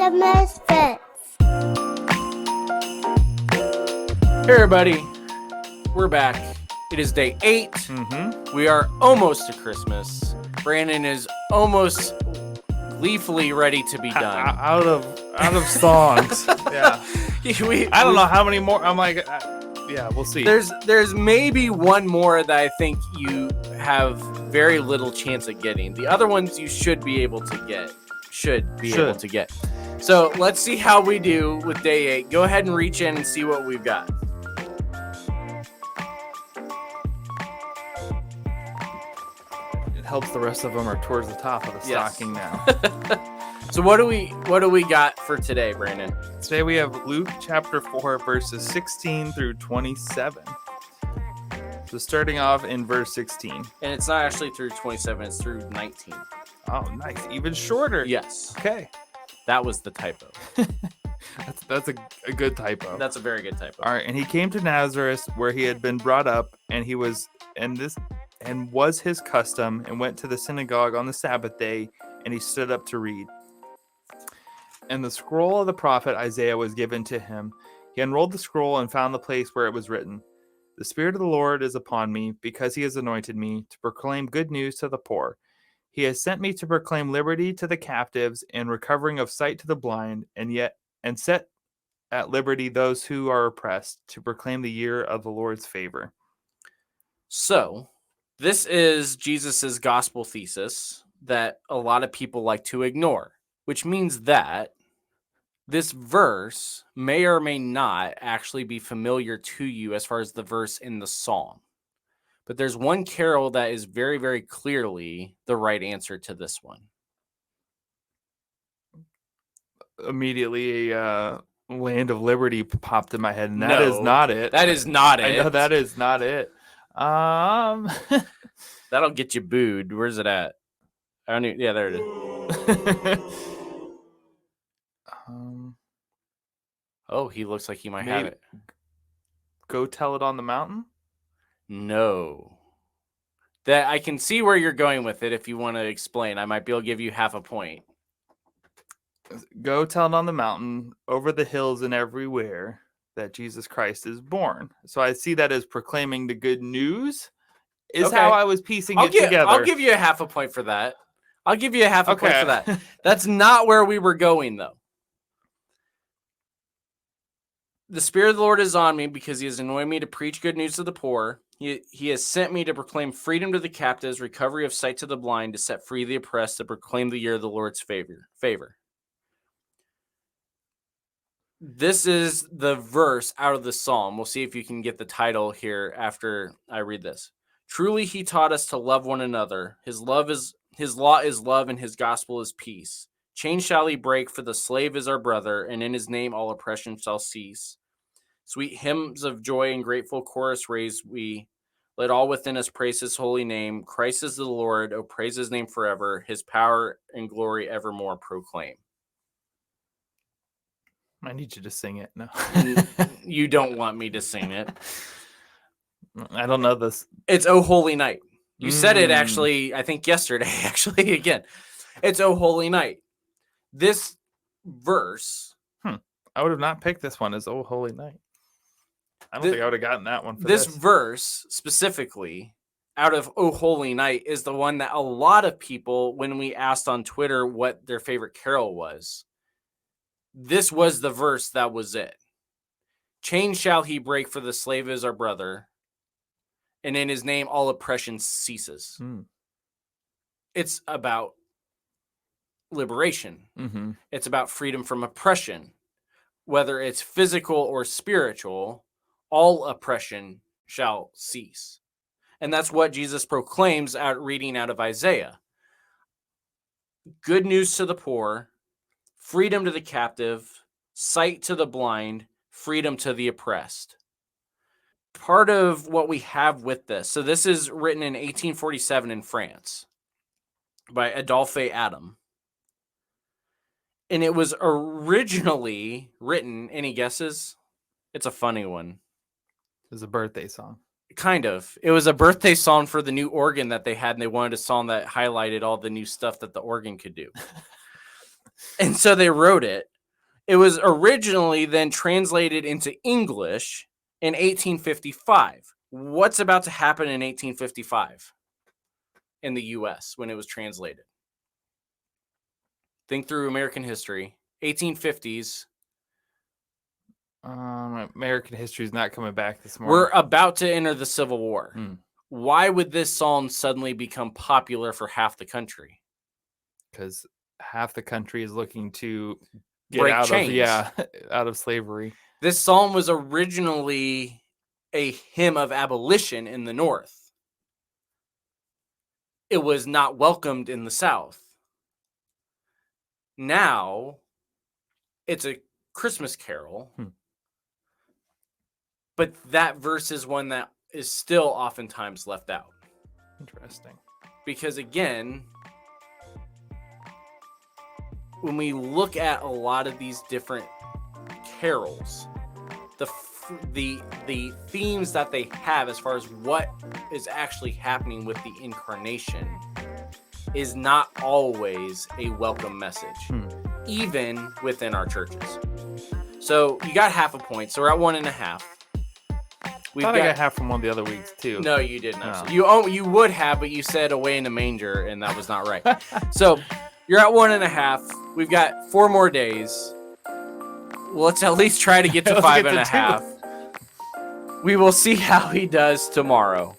of Misfits. Hey everybody, we're back. It is day 8. We are almost to Christmas. Brandon is almost gleefully ready to be done. Out of songs. Yeah. I don't know how many more. I'm like, yeah, we'll see. There's maybe one more that I think you have very little chance of getting. The other ones you should be able to get. Able to get. So let's see how we do with day 8. Go ahead and reach in and see what we've got. It helps the rest of them are towards the top of the stocking now. So what do we got for today, Brandon? Today we have Luke chapter 4, verses 16 through 27. So starting off in verse 16. And it's not actually through 27, it's through 19. Oh, nice. Even shorter. Yes. Okay. That was the typo. That's a good typo. That's a very good typo. All right. And he came to Nazareth where he had been brought up, and was his custom, and went to the synagogue on the Sabbath day, and he stood up to read. And the scroll of the prophet Isaiah was given to him. He unrolled the scroll and found the place where it was written, "The Spirit of the Lord is upon me, because he has anointed me to proclaim good news to the poor. He has sent me to proclaim liberty to the captives and recovering of sight to the blind, and set at liberty those who are oppressed, to proclaim the year of the Lord's favor." So, this is Jesus's gospel thesis that a lot of people like to ignore, which means that this verse may or may not actually be familiar to you as far as the verse in the psalm. But there's one carol that is very, very clearly the right answer to this one. Immediately, Land of Liberty popped in my head, and that is not it. That is not it. I know that is not it. That'll get you booed. Where's it at? Yeah, there it is. Oh, he looks like he might have it. Go Tell It on the Mountain? No. That I can see where you're going with it. If you want to explain, I might be able to give you half a point. Go tell it on the mountain, over the hills and everywhere, that Jesus Christ is born. So I see that as proclaiming the good news, is how I was piecing it together. I'll give you a half a point for that. I'll give you a half a point for that. That's not where we were going, though. The Spirit of the Lord is on me because he has anointed me to preach good news to the poor. He has sent me to proclaim freedom to the captives, recovery of sight to the blind, to set free the oppressed, to proclaim the year of the Lord's favor. This is the verse out of the psalm. We'll see if you can get the title here after I read this. Truly he taught us to love one another. His law is love, and his gospel is peace. Chains shall he break, for the slave is our brother, and in his name all oppression shall cease. Sweet hymns of joy and grateful chorus raise we. Let all within us praise his holy name. Christ is the Lord. Oh, praise his name forever. His power and glory evermore proclaim. I need you to sing it. No. You don't want me to sing it. I don't know this. It's O Holy Night. You said it actually, I think yesterday, again. It's O Holy Night. This verse. I would have not picked this one as O Holy Night. I don't think I would have gotten that one for this verse specifically out of O Holy Night is the one that a lot of people, when we asked on Twitter what their favorite carol was, this was the verse that was it. Chains shall he break, for the slave is our brother, and in his name all oppression ceases. It's about liberation. It's about freedom from oppression. Whether it's physical or spiritual, all oppression shall cease. And that's what Jesus proclaims reading out of Isaiah. Good news to the poor, freedom to the captive, sight to the blind, freedom to the oppressed. Part of what we have with this, so this is written in 1847 in France by Adolphe Adam. And it was originally written, any guesses? It's a funny one. It was a birthday song. Kind of. It was a birthday song for the new organ that they had, and they wanted a song that highlighted all the new stuff that the organ could do. And so they wrote it It was originally then translated into English in 1855. What's about to happen in 1855 in the US when it was translated? Think through American history. 1850s. American history is not coming back this morning. We're about to enter the Civil War. Hmm. Why would this song suddenly become popular for half the country? Because half the country is looking to get Break out chains. of out of slavery. This psalm was originally a hymn of abolition in the North. It was not welcomed in the South. Now, it's a Christmas carol, but that verse is one that is still oftentimes left out. Interesting. Because again, when we look at a lot of these different carols, the themes that they have as far as what is actually happening with the incarnation is not always a welcome message, even within our churches. So you got half a point, so we're at 1.5. I got half from one of the other weeks too. No, you didn't. No. You would have, but you said away in a manger, and that was not right. So you're at 1.5. We've got 4 more days. Let's at least try to get to 5.5. We will see how he does tomorrow.